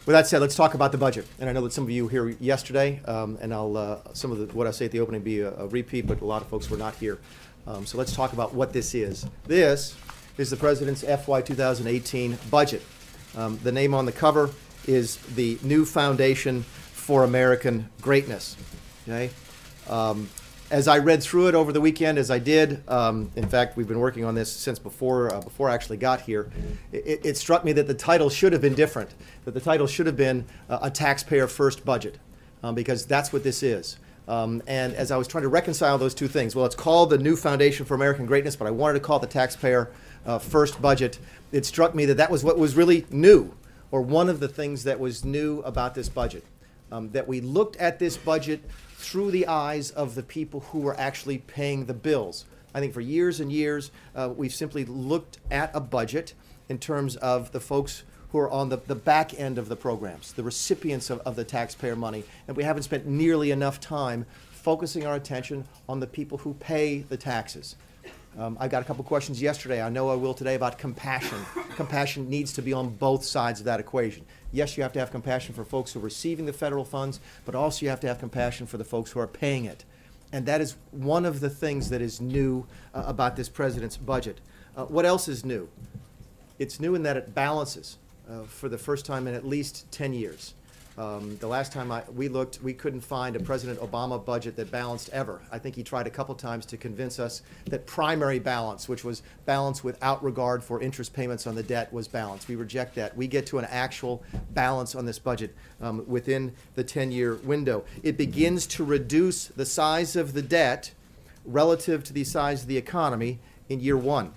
With that said, let's talk about the budget. And I know that some of you were here yesterday, and some of what I say at the opening be a repeat, but a lot of folks were not here. So let's talk about what this is. This is the President's FY 2018 budget. The name on the cover is the New Foundation for American Greatness. Okay. As I read through it over the weekend, as I did, in fact, we've been working on this since before I actually got here, it struck me that the title should have been different, that the title should have been a taxpayer first budget, because that's what this is. And as I was trying to reconcile those two things, well, it's called the New Foundation for American Greatness, but I wanted to call it the taxpayer first budget. It struck me that that was what was really new, or one of the things that was new about this budget, that we looked at this budget through the eyes of the people who were actually paying the bills. I think for years and years, we've simply looked at a budget in terms of the folks who are on the back end of the programs, the recipients of the taxpayer money, and we haven't spent nearly enough time focusing our attention on the people who pay the taxes. I got a couple questions yesterday. I know I will today about compassion. Compassion needs to be on both sides of that equation. Yes, you have to have compassion for folks who are receiving the federal funds, but also you have to have compassion for the folks who are paying it. And that is one of the things that is new about this president's budget. What else is new? It's new in that it balances for the first time in at least 10 years. The last time we looked, we couldn't find a President Obama budget that balanced ever. I think he tried a couple times to convince us that primary balance, which was balance without regard for interest payments on the debt, was balanced. We reject that. We get to an actual balance on this budget within the 10-year window. It begins to reduce the size of the debt relative to the size of the economy in year one.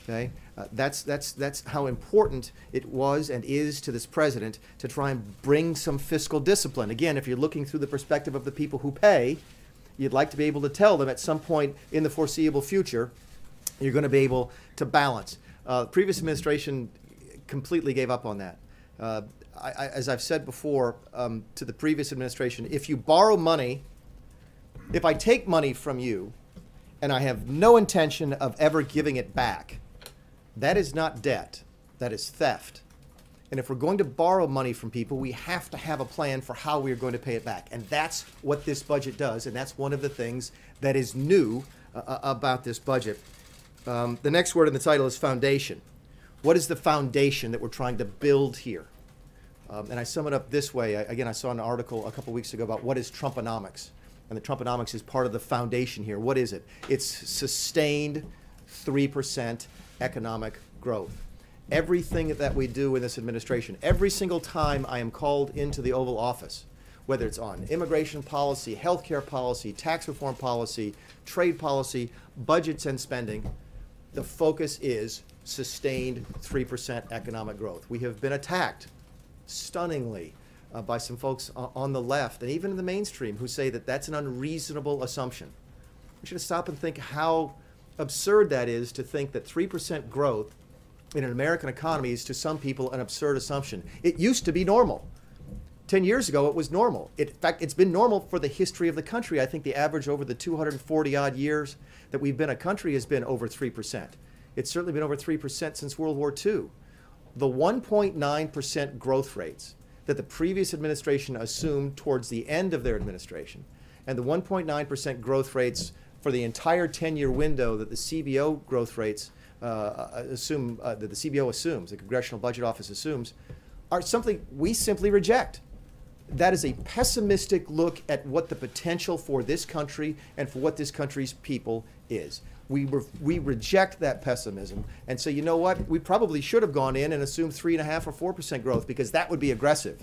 Okay? That's how important it was and is to this president to try and bring some fiscal discipline. Again, if you're looking through the perspective of the people who pay, you'd like to be able to tell them at some point in the foreseeable future, you're going to be able to balance. Previous administration completely gave up on that. As I've said before to the previous administration, if you borrow money, if I take money from you and I have no intention of ever giving it back, that is not debt, that is theft. And if we're going to borrow money from people, we have to have a plan for how we are going to pay it back. And that's what this budget does, and that's one of the things that is new about this budget. The next word in the title is foundation. What is the foundation that we're trying to build here? And I sum it up this way. Again, I saw an article a couple weeks ago about what is Trumponomics. And the Trumponomics is part of the foundation here. What is it? It's sustained 3% economic growth. Everything that we do in this administration, every single time I am called into the Oval Office, whether it's on immigration policy, healthcare policy, tax reform policy, trade policy, budgets and spending, the focus is sustained 3% economic growth. We have been attacked stunningly by some folks on the left and even in the mainstream who say that that's an unreasonable assumption. We should stop and think how absurd that is, to think that 3% growth in an American economy is to some people an absurd assumption. It used to be normal. 10 years ago, it was normal. In fact, it's been normal for the history of the country. I think the average over the 240-odd years that we've been a country has been over 3%. It's certainly been over 3% since World War II. The 1.9% growth rates that the previous administration assumed towards the end of their administration, and the 1.9% growth rates for the entire 10-year window that the CBO growth rates that the CBO assumes, the Congressional Budget Office assumes, are something we simply reject. That is a pessimistic look at what the potential for this country and for what this country's people is. We reject that pessimism and say, you know what, we probably should have gone in and assumed 3.5 or 4% growth, because that would be aggressive.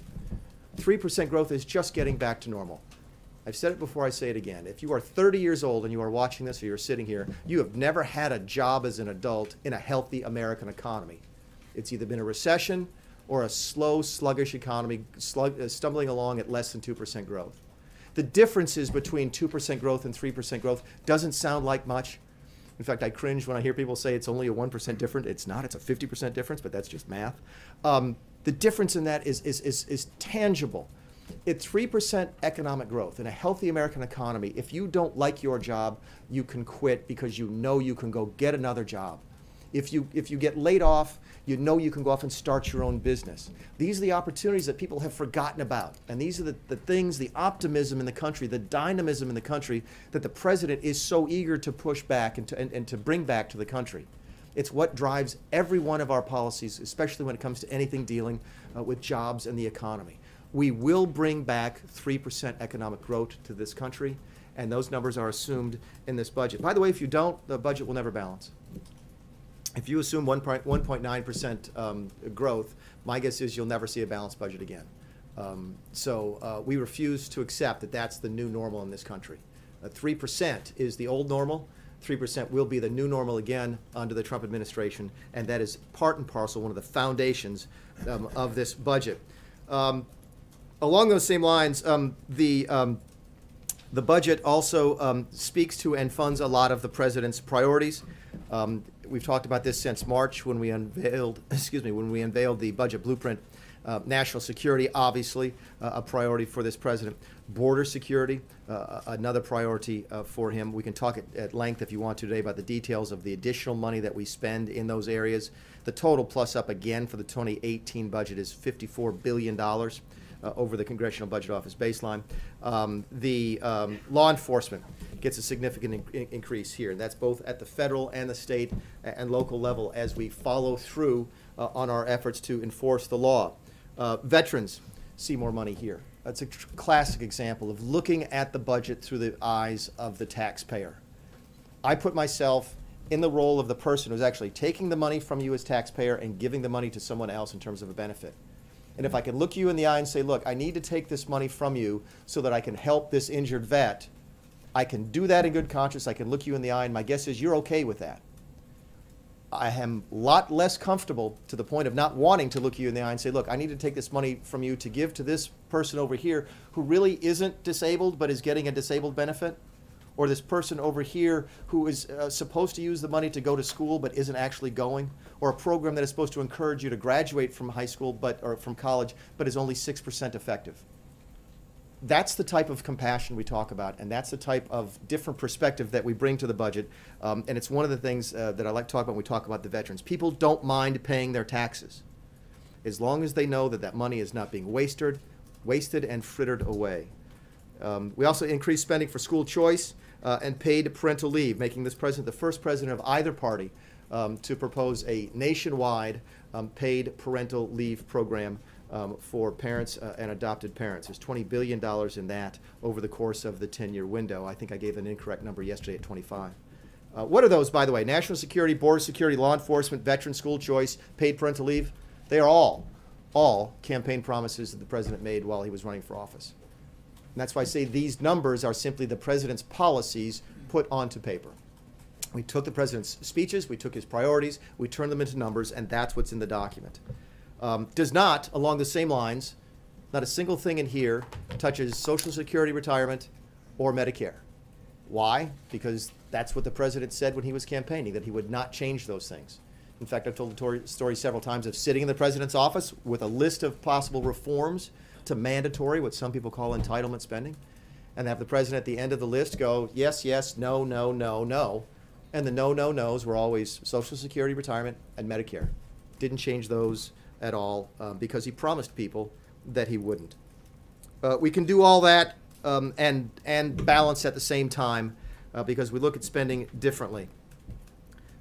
3% growth is just getting back to normal. I've said it before, I say it again. If you are 30 years old and you are watching this or you're sitting here, you have never had a job as an adult in a healthy American economy. It's either been a recession or a slow, sluggish economy stumbling along at less than 2% growth. The differences between 2% growth and 3% growth doesn't sound like much. In fact, I cringe when I hear people say it's only a 1% difference. It's not. It's a 50% difference, but that's just math. The difference in that is tangible. At 3% economic growth in a healthy American economy, if you don't like your job, you can quit because you know you can go get another job. If you get laid off, you know you can go off and start your own business. These are the opportunities that people have forgotten about. And these are the things, the optimism in the country, the dynamism in the country that the president is so eager to push back and to bring back to the country. It's what drives every one of our policies, especially when it comes to anything dealing with jobs and the economy. We will bring back 3% economic growth to this country, and those numbers are assumed in this budget. By the way, if you don't, the budget will never balance. If you assume 1.9% growth, my guess is you'll never see a balanced budget again. So we refuse to accept that that's the new normal in this country. 3% is the old normal. 3% will be the new normal again under the Trump administration, and that is part and parcel, one of the foundations of this budget. Along those same lines, the budget also speaks to and funds a lot of the president's priorities. We've talked about this since March when we unveiled, the budget blueprint. National security, obviously, a priority for this president. Border security, another priority for him. We can talk at length if you want to today about the details of the additional money that we spend in those areas. The total plus up again for the 2018 budget is $54 billion over the Congressional Budget Office baseline. The law enforcement gets a significant increase here, and that's both at the federal and the state and local level as we follow through on our efforts to enforce the law. Veterans see more money here. That's a classic example of looking at the budget through the eyes of the taxpayer. I put myself in the role of the person who's actually taking the money from you as taxpayer and giving the money to someone else in terms of a benefit. And if I can look you in the eye and say, look, I need to take this money from you so that I can help this injured vet, I can do that in good conscience. I can look you in the eye, and my guess is you're okay with that. I am a lot less comfortable to the point of not wanting to look you in the eye and say, look, I need to take this money from you to give to this person over here who really isn't disabled but is getting a disabled benefit, or this person over here who is supposed to use the money to go to school but isn't actually going, or a program that is supposed to encourage you to graduate from high school or from college but is only 6% effective. That's the type of compassion we talk about, and that's the type of different perspective that we bring to the budget. And it's one of the things that I like to talk about when we talk about the veterans. People don't mind paying their taxes as long as they know that that money is not being wasted and frittered away. We also increased spending for school choice and paid parental leave, making this president the first president of either party to propose a nationwide paid parental leave program for parents and adopted parents. There's $20 billion in that over the course of the 10-year window. I think I gave an incorrect number yesterday at 25. What are those, by the way? National security, border security, law enforcement, veteran school choice, paid parental leave. They are all campaign promises that the president made while he was running for office. And that's why I say these numbers are simply the president's policies put onto paper. We took the president's speeches, we took his priorities, we turned them into numbers, and that's what's in the document. Does not, along the same lines, not a single thing in here touches Social Security retirement or Medicare. Why? Because that's what the president said when he was campaigning, that he would not change those things. In fact, I've told the story several times of sitting in the president's office with a list of possible reforms to mandatory, what some people call entitlement spending, and have the president at the end of the list go, yes, yes, no, no, no, no. And the no, no, no's were always Social Security retirement and Medicare. Didn't change those at all because he promised people that he wouldn't. We can do all that and balance at the same time because we look at spending differently.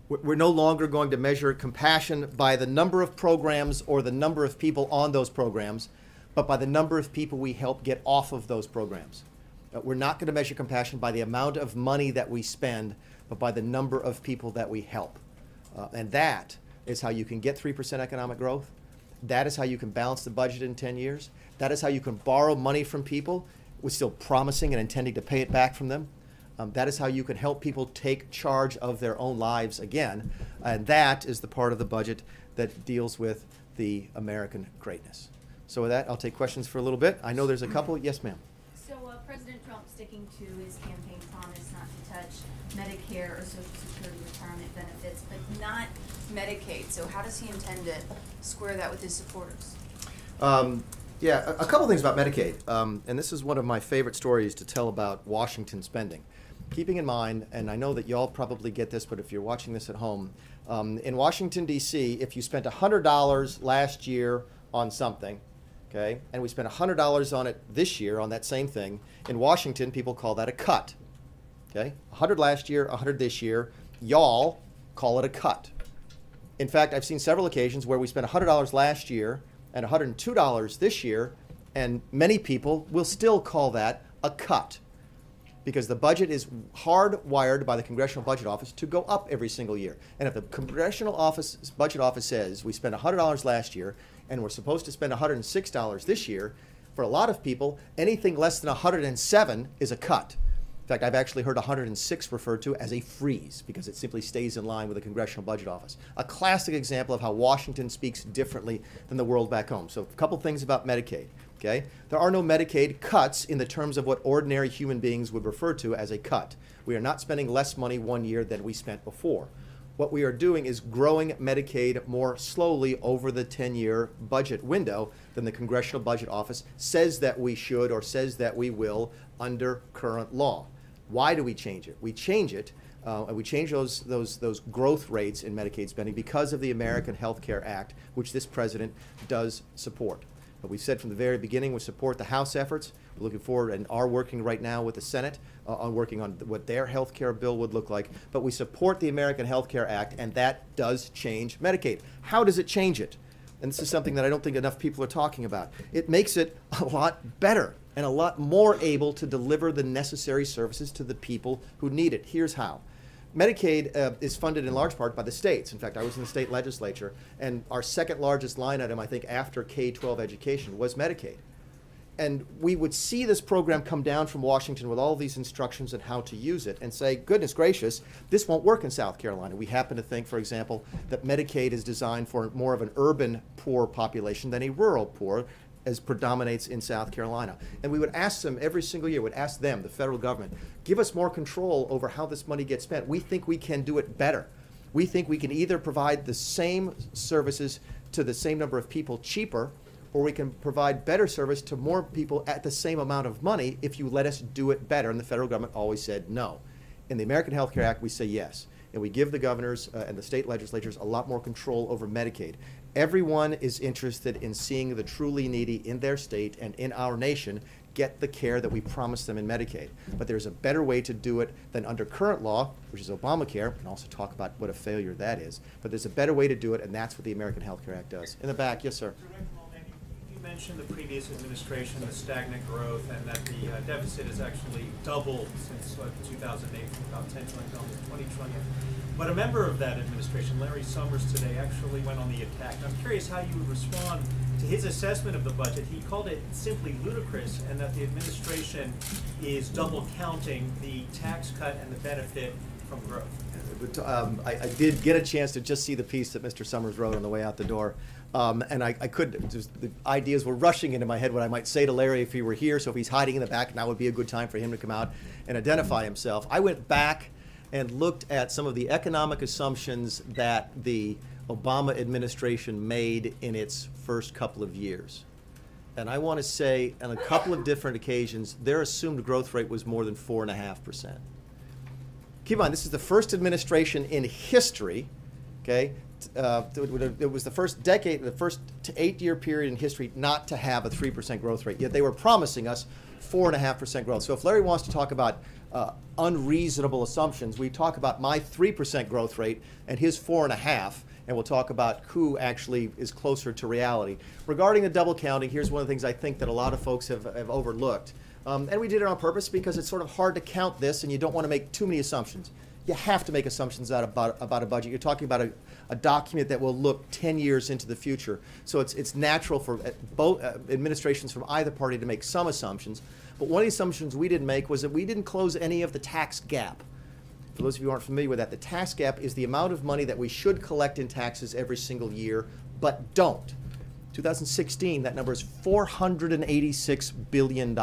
We're no longer going to measure compassion by the number of programs or the number of people on those programs, but by the number of people we help get off of those programs. We're not going to measure compassion by the amount of money that we spend, but by the number of people that we help. And that is how you can get 3% economic growth. That is how you can balance the budget in 10 years. That is how you can borrow money from people with still promising and intending to pay it back from them. That is how you can help people take charge of their own lives again. And that is the part of the budget that deals with the American greatness. So with that, I'll take questions for a little bit. I know there's a couple. Yes, ma'am. So President Trump sticking to his campaign promise not to touch Medicare or Social Security retirement benefits, but not Medicaid. So how does he intend to square that with his supporters? Yeah, a couple things about Medicaid. And this is one of my favorite stories to tell about Washington spending. keeping in mind, and I know that y'all probably get this, but if you're watching this at home, in Washington, D.C., if you spent $100 last year on something, okay, and we spent $100 on it this year on that same thing, in Washington, people call that a cut, okay? 100 last year, 100 this year. Y'all call it a cut. In fact, I've seen several occasions where we spent $100 last year and $102 this year, and many people will still call that a cut, because the budget is hardwired by the Congressional Budget Office to go up every single year. And if the Congressional Budget Office says we spent $100 last year and we're supposed to spend $106 this year, for a lot of people, anything less than 107 is a cut. In fact, I've actually heard 106 referred to as a freeze because it simply stays in line with the Congressional Budget Office. A classic example of how Washington speaks differently than the world back home. So a couple things about Medicaid. Okay? There are no Medicaid cuts in the terms of what ordinary human beings would refer to as a cut. We are not spending less money one year than we spent before. What we are doing is growing Medicaid more slowly over the 10-year budget window than the Congressional Budget Office says that we should or says that we will under current law. Why do we change it? We change it, and we change those growth rates in Medicaid spending because of the American Health Care Act, which this president does support. But we said from the very beginning we support the House efforts. We're looking forward and are working right now with the Senate on working on what their health care bill would look like. But we support the American Health Care Act, and that does change Medicaid. How does it change it? And this is something that I don't think enough people are talking about. It makes it a lot better and a lot more able to deliver the necessary services to the people who need it. Here's how. Medicaid is funded in large part by the states. In fact, I was in the state legislature, and our second largest line item, I think, after K-12 education was Medicaid. And we would see this program come down from Washington with all these instructions on how to use it and say, goodness gracious, this won't work in South Carolina. We happen to think, for example, that Medicaid is designed for more of an urban poor population than a rural poor, as predominates in South Carolina. And we would ask them every single year, would ask them, the federal government, give us more control over how this money gets spent. We think we can do it better. We think we can either provide the same services to the same number of people cheaper, or we can provide better service to more people at the same amount of money if you let us do it better. And the federal government always said no. In the American Health Care Act, we say yes. And we give the governors and the state legislatures a lot more control over Medicaid. Everyone is interested in seeing the truly needy in their state and in our nation get the care that we promise them in Medicaid. But there's a better way to do it than under current law, which is Obamacare. We can also talk about what a failure that is. But there's a better way to do it, and that's what the American Health Care Act does. In the back, yes, sir. You mentioned the previous administration, the stagnant growth, and that the deficit has actually doubled since 2008, from about 10 trillion to almost 20 trillion. But a member of that administration, Larry Summers, today actually went on the attack. I'm curious how you would respond to his assessment of the budget. He called it simply ludicrous, and that the administration is double counting the tax cut and the benefit from growth. I did get a chance to just see the piece that Mr. Summers wrote on the way out the door. And I could, just, the ideas were rushing into my head what I might say to Larry if he were here. So if he's hiding in the back, now would be a good time for him to come out and identify himself. I went back and looked at some of the economic assumptions that the Obama administration made in its first couple of years. And I want to say on a couple of different occasions, their assumed growth rate was more than 4.5%. Keep in mind, this is the first administration in history, okay? It was the first decade, the first 8-year period in history not to have a 3% growth rate, yet they were promising us 4.5% growth. So if Larry wants to talk about unreasonable assumptions, we talk about my 3% growth rate and his 4.5%, and we'll talk about who actually is closer to reality. Regarding the double counting, here's one of the things I think that a lot of folks have overlooked. And we did it on purpose because it's sort of hard to count this and you don't want to make too many assumptions. You have to make assumptions about a budget. You're talking about a document that will look 10 years into the future. So it's natural for both administrations from either party to make some assumptions. But one of the assumptions we didn't make was that we didn't close any of the tax gap. For those of you who aren't familiar with that, the tax gap is the amount of money that we should collect in taxes every single year, but don't. 2016, that number is $486 billion.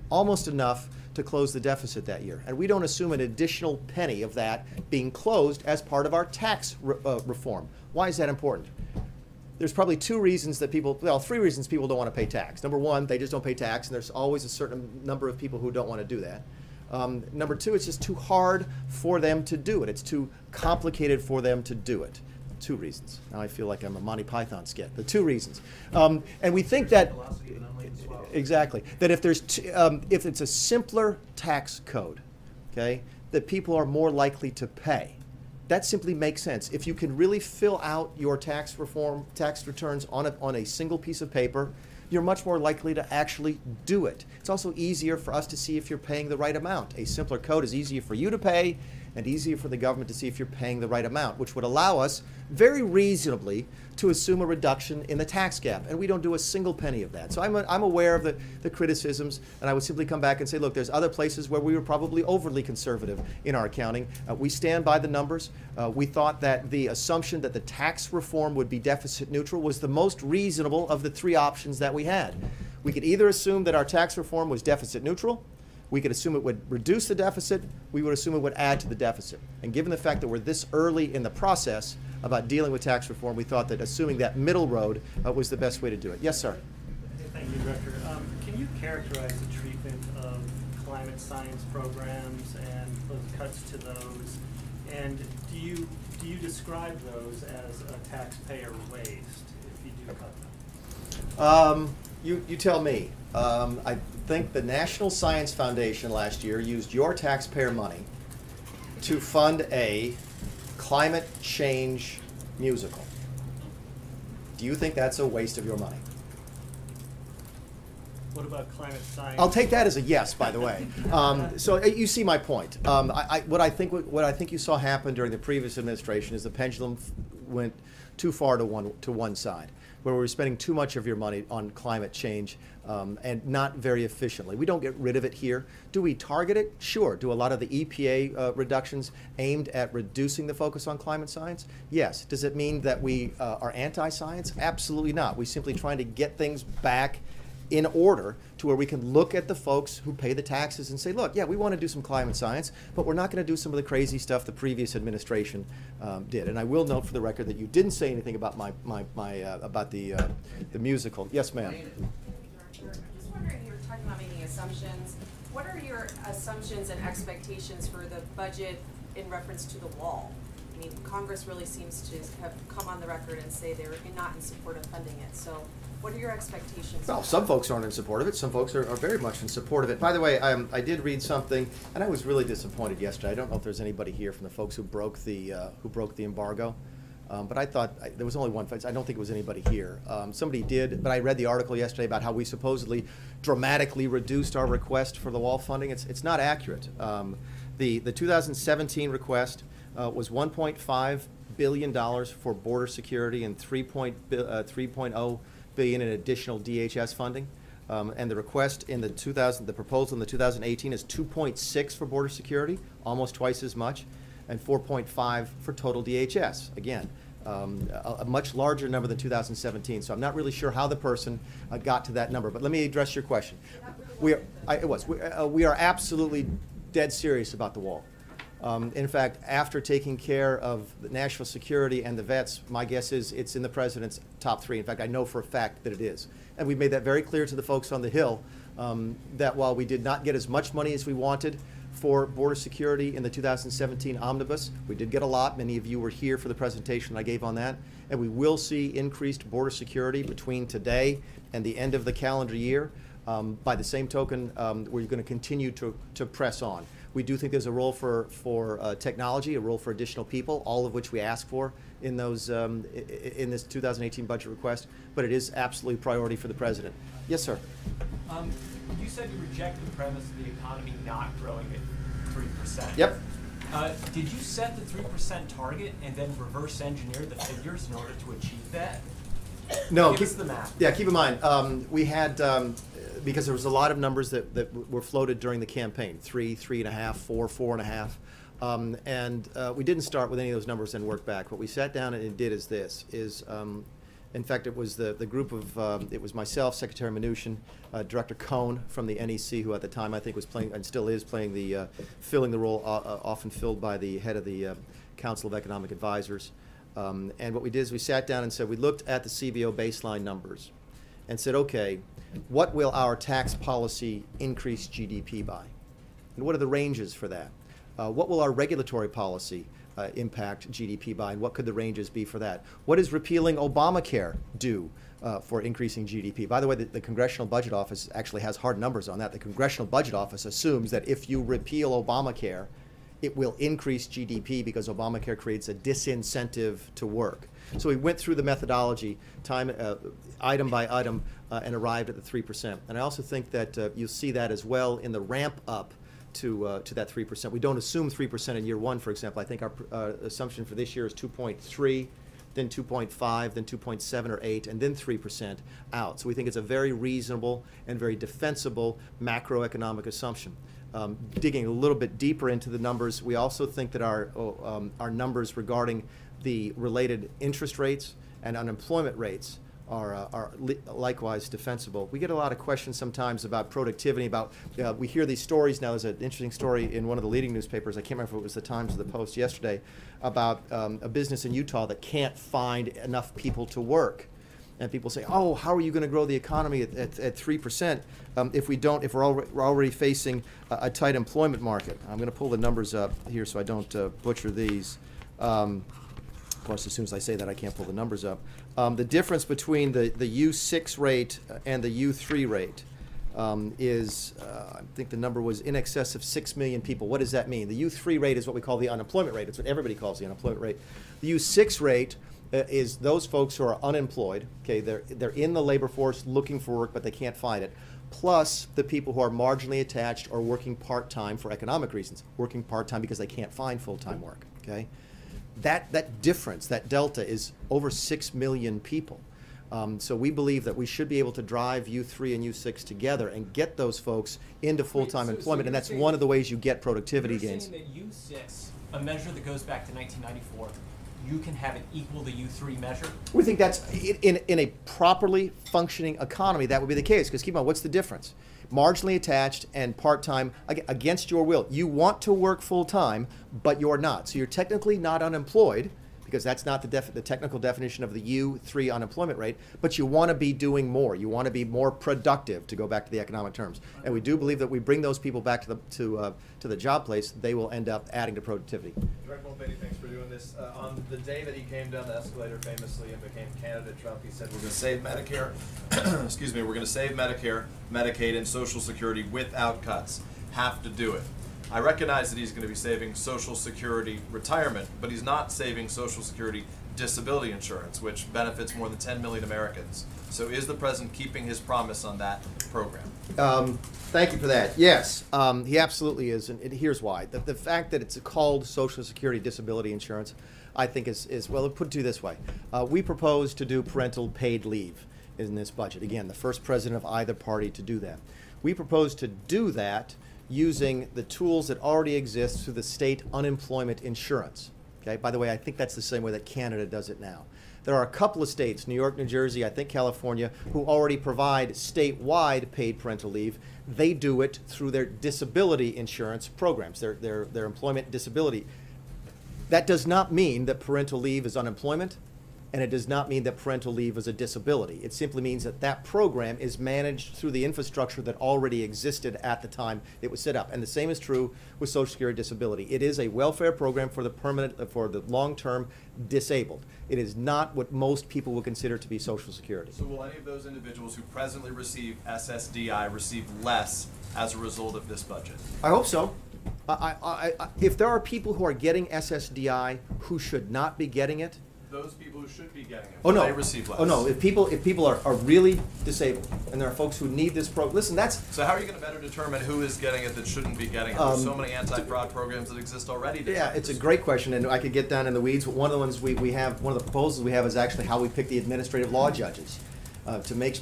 Almost enough to close the deficit that year. And we don't assume an additional penny of that being closed as part of our tax reform. Why is that important? There's probably three reasons people don't want to pay tax. Number one, they just don't pay tax, and there's always a certain number of people who don't want to do that. Number two, it's just too hard for them to do it. It's too complicated for them to do it. 2 reasons. Now I feel like I'm a Monty Python skit. The 2 reasons. And we think that, exactly, that if if it's a simpler tax code, okay, that people are more likely to pay. That simply makes sense. If you can really fill out your tax returns on a single piece of paper, you're much more likely to actually do it. It's also easier for us to see if you're paying the right amount. A simpler code is easier for you to pay and easier for the government to see if you're paying the right amount, which would allow us very reasonably to assume a reduction in the tax gap. And we don't do a single penny of that. So I'm aware of the criticisms, and I would simply come back and say, look, there's other places where we were probably overly conservative in our accounting. We stand by the numbers. We thought that the assumption that the tax reform would be deficit neutral was the most reasonable of the 3 options that we had. We could either assume that our tax reform was deficit neutral, we could assume it would reduce the deficit, we would assume it would add to the deficit. And given the fact that we're this early in the process about dealing with tax reform, we thought that assuming that middle road was the best way to do it. Yes, sir. Thank you, Director. Can you characterize the treatment of climate science programs and those cuts to those? And do you describe those as a taxpayer waste if you do cut them? You tell me. I think the National Science Foundation last year used your taxpayer money to fund a climate change musical. Do you think that's a waste of your money? What about climate science? I'll take that as a yes, by the way. So you see my point. What I think you saw happen during the previous administration is the pendulum went too far to one side, where we were spending too much of your money on climate change and not very efficiently. We don't get rid of it here. Do we target it? Sure. Do a lot of the EPA reductions aimed at reducing the focus on climate science? Yes. Does it mean that we are anti-science? Absolutely not. We're simply trying to get things back in order to where we can look at the folks who pay the taxes and say, look, yeah, we want to do some climate science, but we're not going to do some of the crazy stuff the previous administration did. And I will note for the record that you didn't say anything about about the musical. Yes, ma'am. I'm just wondering, you were talking about making assumptions. What are your assumptions and expectations for the budget in reference to the wall? I mean, Congress really seems to have come on the record and say they're not in support of funding it. So what are your expectations? Well, some folks aren't in support of it. Some folks are very much in support of it. By the way, I did read something, and I was really disappointed yesterday. I don't know if there's anybody here from the folks who broke the embargo, but I thought there was only one. I don't think it was anybody here. Somebody did, but I read the article yesterday about how we supposedly dramatically reduced our request for the wall funding. It's not accurate. The 2017 request was $1.5 billion for border security and $3.0 billion in additional DHS funding, and the request in the proposal in the 2018 is 2.6 for border security, almost twice as much, and 4.5 for total DHS. Again, a much larger number than 2017. So I'm not really sure how the person got to that number. But let me address your question. We are absolutely dead serious about the wall. In fact, after taking care of the national security and the vets, my guess is it's in the president's top 3. In fact, I know for a fact that it is. And we made that very clear to the folks on the Hill that while we did not get as much money as we wanted for border security in the 2017 omnibus, we did get a lot. Many of you were here for the presentation I gave on that. And we will see increased border security between today and the end of the calendar year. By the same token, we're going to continue to press on. We do think there's a role for technology, a role for additional people, all of which we ask for in those in this 2018 budget request. But it is absolutely a priority for the president. Yes, sir. You said you reject the premise of the economy not growing at 3%. Yep. Did you set the 3% target and then reverse engineer the figures in order to achieve that? No. Give us the math. Yeah, keep in mind, we had, because there was a lot of numbers that were floated during the campaign, 3, 3.5, 4, 4.5. And we didn't start with any of those numbers and work back. What we sat down and did is this, in fact, it was the group of, it was myself, Secretary Mnuchin, Director Cohn from the NEC, who at the time I think was playing, and still is playing the, filling the role often filled by the head of the Council of Economic Advisors. And what we did is we sat down and said, we looked at the CBO baseline numbers and said, okay, what will our tax policy increase GDP by? And what are the ranges for that? What will our regulatory policy impact GDP by, and what could the ranges be for that? What does repealing Obamacare do for increasing GDP? By the way, the Congressional Budget Office actually has hard numbers on that. The Congressional Budget Office assumes that if you repeal Obamacare, it will increase GDP because Obamacare creates a disincentive to work. So we went through the methodology item by item and arrived at the 3%. And I also think that you'll see that as well in the ramp up to that 3%. We don't assume 3% in year one, for example. I think our assumption for this year is 2.3, then 2.5, then 2.7 or 8, and then 3% out. So we think it's a very reasonable and very defensible macroeconomic assumption. Digging a little bit deeper into the numbers, we also think that our numbers regarding the related interest rates and unemployment rates are likewise defensible. We get a lot of questions sometimes about productivity, we hear these stories now. There's an interesting story in one of the leading newspapers, I can't remember if it was the Times or the Post yesterday, about a business in Utah that can't find enough people to work. And people say, oh, how are you going to grow the economy at 3% if we're already facing a tight employment market? I'm going to pull the numbers up here so I don't butcher these. Of course, as soon as I say that, I can't pull the numbers up. The difference between the U6 rate and the U3 rate is, I think the number was in excess of 6 million people. What does that mean? The U3 rate is what we call the unemployment rate. It's what everybody calls the unemployment rate. The U6 rate is those folks who are unemployed. Okay, they're in the labor force looking for work, but they can't find it. Plus the people who are marginally attached or working part-time for economic reasons, working part-time because they can't find full-time work. Okay, that difference, that delta, is over 6 million people. So we believe that we should be able to drive U3 and U6 together and get those folks into full-time employment, and that's one of the ways you get productivity gains. You're saying that U6, a measure that goes back to 1994, you can have it equal the U3 measure? We think that's, in a properly functioning economy, that would be the case. Because keep in mind, what's the difference? Marginally attached and part-time, against your will. You want to work full-time, but you're not. So you're technically not unemployed, because that's not the technical definition of the U3 unemployment rate, but you want to be doing more. You want to be more productive, to go back to the economic terms. And we do believe that we bring those people back to the job place, they will end up adding to productivity. Director Mulvaney, thanks for doing this. On the day that he came down the escalator famously and became candidate Trump, he said, we're going to save Medicare, excuse me, we're going to save Medicare, Medicaid, and Social Security without cuts. Have to do it. I recognize that he's going to be saving Social Security retirement, but he's not saving Social Security disability insurance, which benefits more than 10 million Americans. So is the president keeping his promise on that program? Thank you for that. Yes, he absolutely is, and here's why. The fact that it's called Social Security disability insurance, I think is well, put it to you this way. We propose to do parental paid leave in this budget. Again, the first president of either party to do that. We propose to do that using the tools that already exist through the state unemployment insurance. Okay? By the way, I think that's the same way that Canada does it now. There are a couple of states, New York, New Jersey, I think California, who already provide statewide paid parental leave. They do it through their disability insurance programs, their employment disability. That does not mean that parental leave is unemployment, and it does not mean that parental leave is a disability. It simply means that that program is managed through the infrastructure that already existed at the time it was set up. And the same is true with Social Security disability. It is a welfare program for the long-term disabled. It is not what most people would consider to be Social Security. So will any of those individuals who presently receive SSDI receive less as a result of this budget? I hope so. If there are people who are getting SSDI who should not be getting it, Those people who should be getting it, oh no, they receive less. Oh no, if people are really disabled, and there are folks who need this program, listen, that's... So how are you going to better determine who is getting it that shouldn't be getting it? There's so many anti-fraud programs that exist already. Yeah, it's a great question, and I could get down in the weeds. One of the ones we have, one of the proposals we have is actually how we pick the administrative law judges.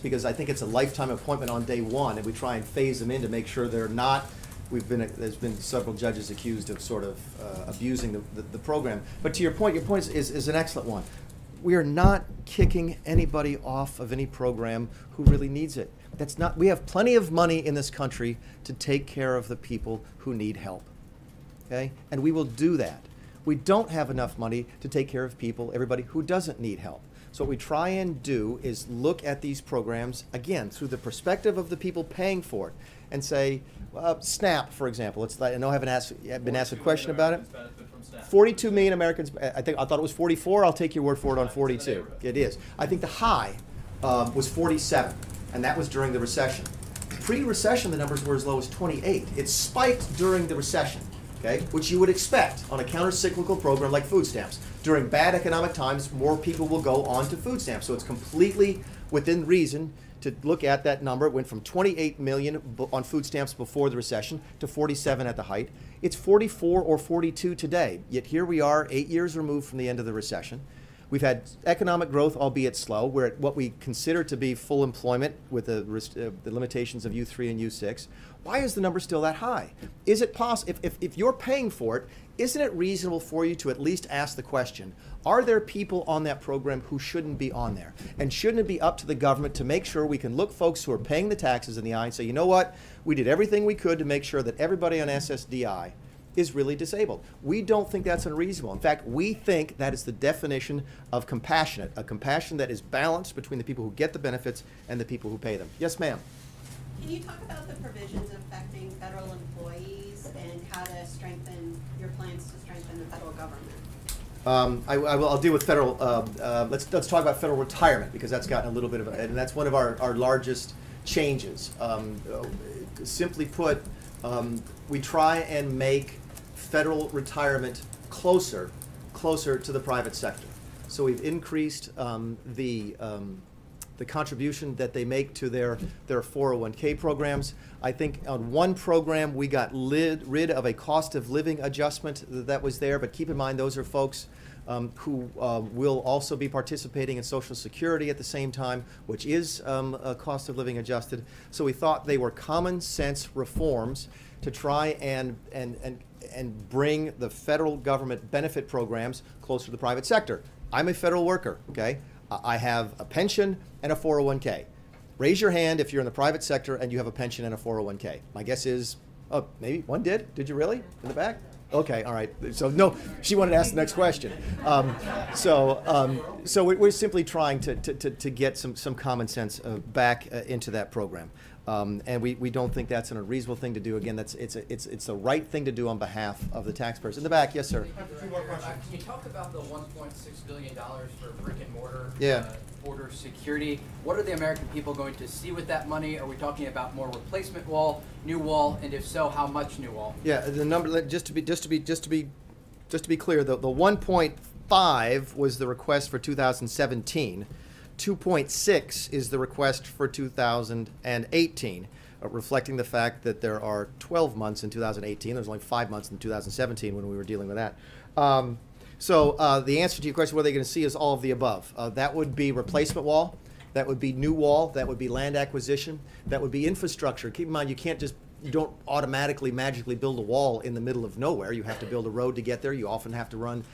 Because I think it's a lifetime appointment on day one, and we try and phase them in to make sure they're not... There's been several judges accused of sort of abusing the program. But to your point is an excellent one. We are not kicking anybody off of any program who really needs it. That's not. We have plenty of money in this country to take care of the people who need help. Okay? And we will do that. We don't have enough money to take care of everybody who doesn't need help. So what we try and do is look at these programs, again, through the perspective of the people paying for it, and say, SNAP, for example. It's like, I know I haven't been asked a question about it. 42 million Americans, I thought it was 44. I'll take your word for it on 42. It is. I think the high was 47, and that was during the recession. Pre-recession, the numbers were as low as 28. It spiked during the recession, okay, which you would expect on a counter-cyclical program like food stamps. During bad economic times, more people will go on to food stamps. So it's completely within reason to look at that number. It went from 28 million on food stamps before the recession to 47 at the height. It's 44 or 42 today. Yet here we are, 8 years removed from the end of the recession. We've had economic growth, albeit slow. We're at what we consider to be full employment with the limitations of U3 and U6. Why is the number still that high? Is it possible, if you're paying for it, isn't it reasonable for you to at least ask the question, are there people on that program who shouldn't be on there? And shouldn't it be up to the government to make sure we can look folks who are paying the taxes in the eye and say, you know what, we did everything we could to make sure that everybody on SSDI is really disabled. We don't think that's unreasonable. In fact, we think that is the definition of compassionate, a compassion that is balanced between the people who get the benefits and the people who pay them. Yes, ma'am. Can you talk about the provisions affecting federal employees and how to strengthen your plans to strengthen the federal government? I'll deal with federal. Let's talk about federal retirement, because that's gotten a little bit of, and that's one of our largest changes. Simply put, we try and make federal retirement closer to the private sector. So we've increased the contribution that they make to their 401k programs. I think on one program we got rid of a cost of living adjustment that was there, but keep in mind those are folks who will also be participating in Social Security at the same time, which is a cost of living adjusted. So we thought they were common sense reforms to try and bring the federal government benefit programs closer to the private sector. I'm a federal worker, okay? I have a pension and a 401k. Raise your hand if you're in the private sector and you have a pension and a 401k. My guess is, oh, maybe one did. Did you really? In the back? Okay, all right. So no, she wanted to ask the next question. So we're simply trying to get some common sense back into that program. And we don't think that's an unreasonable thing to do. Again, it's the right thing to do on behalf of the taxpayers. In the back, yes, sir. Can you talk about the $1.6 billion for brick and mortar border security? What are the American people going to see with that money? Are we talking about more replacement wall, new wall, and if so, how much new wall? Yeah, the number, just to be clear, the 1.5 was the request for 2017. 2.6 is the request for 2018, reflecting the fact that there are 12 months in 2018. There's only 5 months in 2017 when we were dealing with that. So the answer to your question, what are they going to see, is all of the above. That would be replacement wall. That would be new wall. That would be land acquisition. That would be infrastructure. Keep in mind, you don't automatically magically build a wall in the middle of nowhere. You have to build a road to get there. You often have to run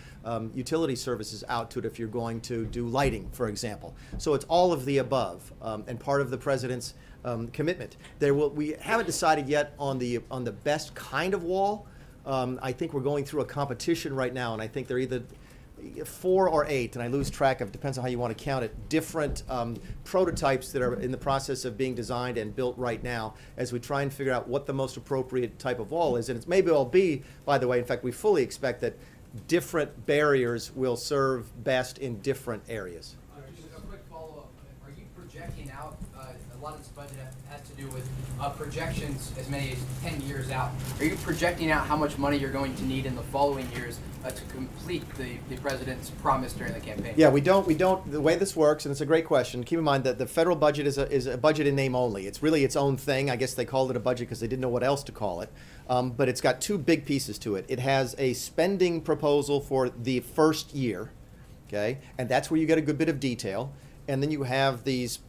utility services out to it if you're going to do lighting, for example. So it's all of the above, and part of the president's commitment. We haven't decided yet on the best kind of wall. I think we're going through a competition right now, and I think they're either 4 or 8, and I lose track of, depends on how you want to count it, different prototypes that are in the process of being designed and built right now as we try and figure out what the most appropriate type of wall is. And it's maybe all be, by the way, in fact, we fully expect that different barriers will serve best in different areas. Just a quick follow-up. Are you projecting out, a lot of this budget has to do with projections as many as 10 years out. Are you projecting out how much money you're going to need in the following years to complete the president's promise during the campaign? Yeah, we don't. The way this works, and it's a great question. Keep in mind that the federal budget is a budget in name only. It's really its own thing. I guess they called it a budget because they didn't know what else to call it. But it's got 2 big pieces to it. It has a spending proposal for the first year, okay, and that's where you get a good bit of detail. And then you have these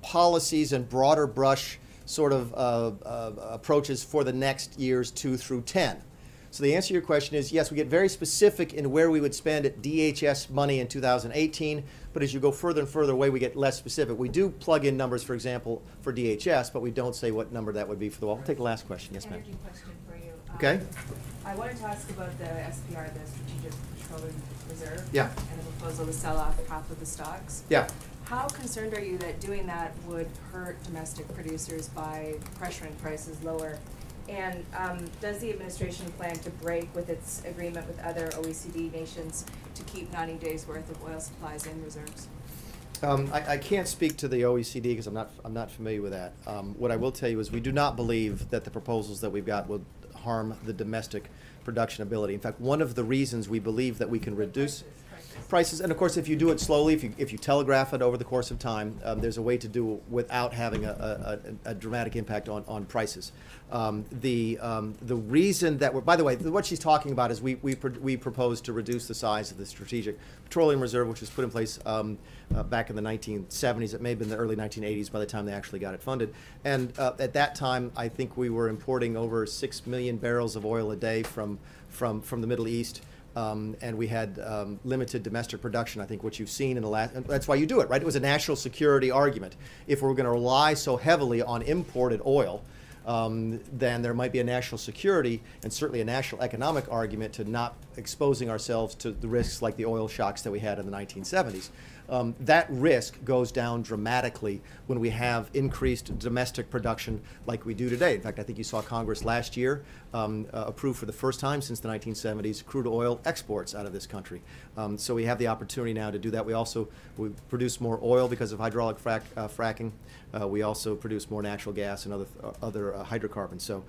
policies and broader brush sort of approaches for the next years 2 through 10. So the answer to your question is yes, we get very specific in where we would spend DHS money in 2018, but as you go further and further away, we get less specific. We do plug in numbers, for example, for DHS, but we don't say what number that would be for the wall. We'll take the last question. Yes, ma'am. Energy question for you. Okay. I wanted to ask about the SPR, the Strategic Petroleum Reserve. Yeah. And the proposal to sell off half of the stocks. Yeah. How concerned are you that doing that would hurt domestic producers by pressuring prices lower? And does the administration plan to break with its agreement with other OECD nations to keep 90 days worth of oil supplies in reserves? I can't speak to the OECD because I'm not familiar with that. What I will tell you is we do not believe that the proposals that we've got will harm the domestic production ability. In fact, one of the reasons we believe that we can reduce prices, and of course if you do it slowly, if you telegraph it over the course of time, there's a way to do it without having a dramatic impact on prices. The reason that we're, by the way, what she's talking about is we propose to reduce the size of the Strategic Petroleum Reserve, which was put in place back in the 1970s. It may have been the early 1980s by the time they actually got it funded. And at that time, I think we were importing over 6 million barrels of oil a day from the Middle East. And we had limited domestic production. I think what you've seen in the last, and that's why you do it, right? It was a national security argument. If we're going to rely so heavily on imported oil, then there might be a national security and certainly a national economic argument to not exposing ourselves to the risks like the oil shocks that we had in the 1970s. That risk goes down dramatically when we have increased domestic production like we do today. In fact, I think you saw Congress last year approve for the first time since the 1970s crude oil exports out of this country. So we have the opportunity now to do that. We produce more oil because of hydraulic fracking. We also produce more natural gas and other hydrocarbons. So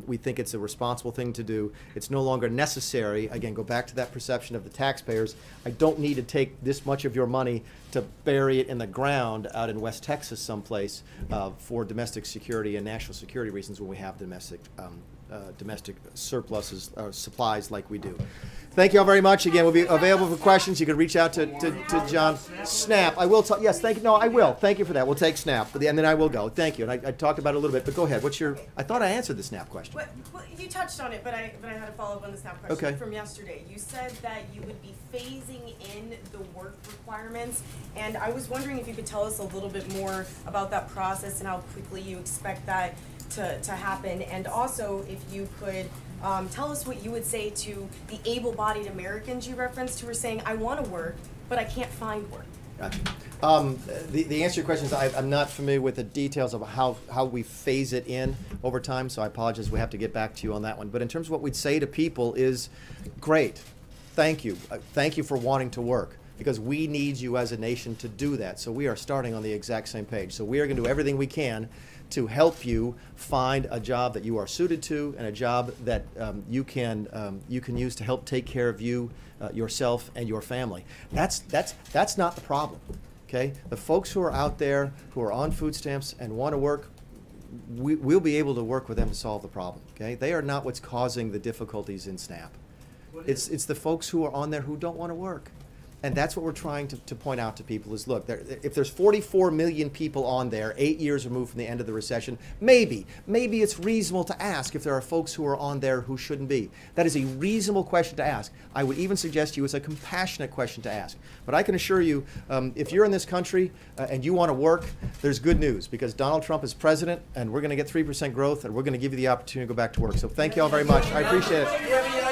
we think it's a responsible thing to do. It's no longer necessary. Again, go back to that perception of the taxpayers. I don't need to take this much of your money to bury it in the ground out in West Texas someplace for domestic security and national security reasons when we have domestic surpluses, supplies like we do. Thank you all very much. Again, we'll be available for questions. You can reach out to John. Snap. I will tell. Yes, thank you. No, I will. Thank you for that. We'll take Snap, and then I will go. Thank you. And I talked about it a little bit, but go ahead. What's your? I thought I answered the Snap question. Well, you touched on it, but I had a follow up on the Snap question Okay. from yesterday. You said that you would be phasing in the work requirements, and I was wondering if you could tell us a little bit more about that process and how quickly you expect that to happen, and also if you could tell us what you would say to the able-bodied Americans you referenced who are saying, I want to work, but I can't find work. Gotcha. The answer to your question is I'm not familiar with the details of how we phase it in over time, so I apologize. We have to get back to you on that one. But in terms of what we'd say to people is, great, thank you. Thank you for wanting to work, because we need you as a nation to do that. So we are starting on the exact same page. So we are going to do everything we can to help you find a job that you are suited to and a job that you can use to help take care of you, yourself, and your family. That's not the problem. Okay, the folks who are out there who are on food stamps and want to work, we'll be able to work with them to solve the problem. Okay, they are not what's causing the difficulties in SNAP. It's the folks who are on there who don't want to work. And that's what we're trying to point out to people is, look, if there's 44 million people on there, 8 years removed from the end of the recession, maybe it's reasonable to ask if there are folks who are on there who shouldn't be. That is a reasonable question to ask. I would even suggest to you it's a compassionate question to ask. But I can assure you, if you're in this country and you want to work, there's good news, because Donald Trump is president, and we're going to get 3% growth, and we're going to give you the opportunity to go back to work. So thank you all very much. I appreciate it.